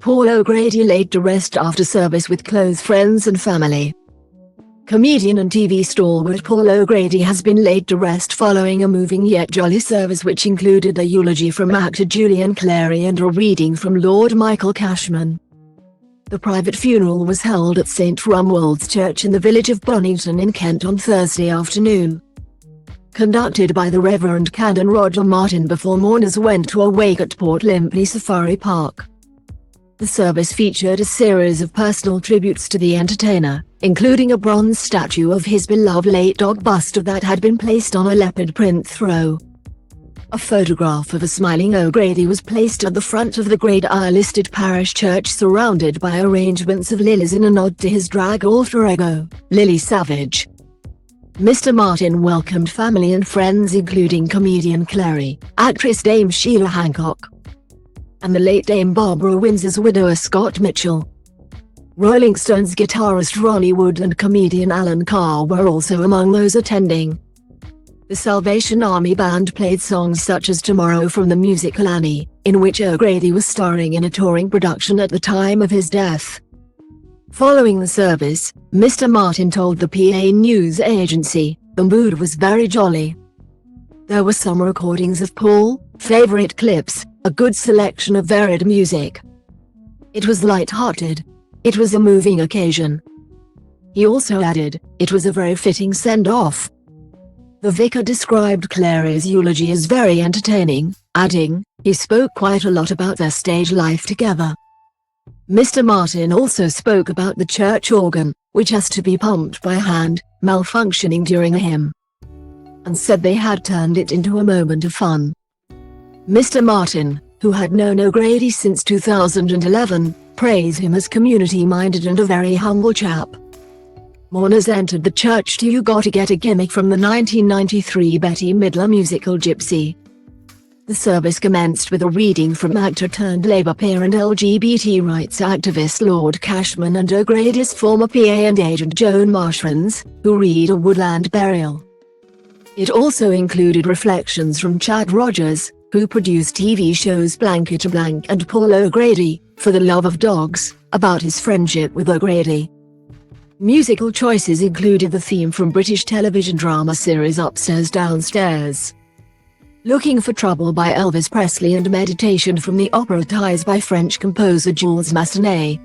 Paul O'Grady laid to rest after service with close friends and family. Comedian and TV stalwart Paul O'Grady has been laid to rest following a moving yet jolly service which included a eulogy from actor Julian Clary and a reading from Lord Michael Cashman. The private funeral was held at St Rumwold's Church in the village of Bonnington in Kent on Thursday afternoon. Conducted by the Reverend Canon Roger Martin before mourners went to a wake at Port Lympne Safari Park. The service featured a series of personal tributes to the entertainer, including a bronze statue of his beloved late dog Buster that had been placed on a leopard print throw. A photograph of a smiling O'Grady was placed at the front of the Grade I-listed parish church surrounded by arrangements of lilies in a nod to his drag alter ego, Lily Savage. Mr. Martin welcomed family and friends including comedian Clary, actress Dame Sheila Hancock, and the late Dame Barbara Windsor's widower Scott Mitchell. Rolling Stones guitarist Ronnie Wood and comedian Alan Carr were also among those attending. The Salvation Army Band played songs such as Tomorrow from the musical Annie, in which O'Grady was starring in a touring production at the time of his death. Following the service, Mr. Martin told the PA news agency, "The mood was very jolly. There were some recordings of Paul, favorite clips, a good selection of varied music. It was light-hearted. It was a moving occasion." He also added, "It was a very fitting send-off." The vicar described Clary's eulogy as very entertaining, adding, "He spoke quite a lot about their stage life together." Mr. Martin also spoke about the church organ, which has to be pumped by hand, malfunctioning during a hymn, and said they had turned it into a moment of fun. Mr. Martin, who had known O'Grady since 2011, praised him as community-minded and a very humble chap. Mourners entered the church to "You Gotta Get a Gimmick" from the 1993 Bette Midler musical Gypsy. The service commenced with a reading from actor-turned-Labour peer and LGBT rights activist Lord Cashman and O'Grady's former PA and agent Joan Marshans, who read A Woodland Burial. It also included reflections from Chad Rogers, who produced TV shows Blanket to Blank and Paul O'Grady, For the Love of Dogs, about his friendship with O'Grady. Musical choices included the theme from British television drama series Upstairs Downstairs, Looking for Trouble by Elvis Presley and Meditation from the opera Ties by French composer Jules Massenet.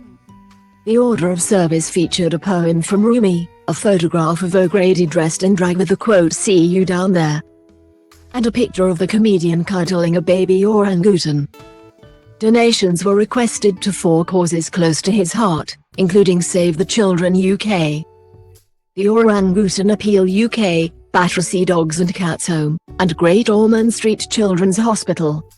The order of service featured a poem from Rumi, a photograph of O'Grady dressed in drag with the quote "See you down there," and a picture of the comedian cuddling a baby orangutan. Donations were requested to 4 causes close to his heart, including Save the Children UK, the Orangutan Appeal UK, Battersea Dogs and Cats Home, and Great Ormond Street Children's Hospital.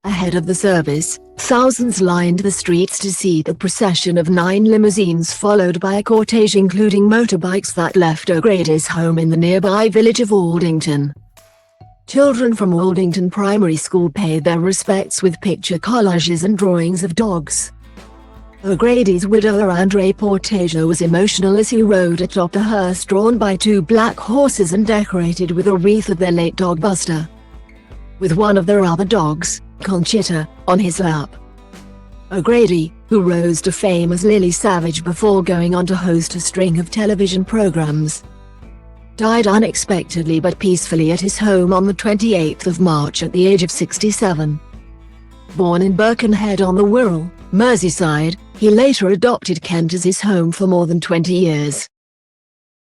Ahead of the service, thousands lined the streets to see the procession of 9 limousines followed by a cortege including motorbikes that left O'Grady's home in the nearby village of Aldington. Children from Aldington Primary School paid their respects with picture collages and drawings of dogs. O'Grady's widower Andre Portejo was emotional as he rode atop a hearse drawn by 2 black horses and decorated with a wreath of their late dog Buster, with one of their other dogs, Conchita, on his lap. O'Grady, who rose to fame as Lily Savage before going on to host a string of television programs, died unexpectedly but peacefully at his home on the 28th of March at the age of 67. Born in Birkenhead on the Wirral, Merseyside, he later adopted Kent as his home for more than 20 years.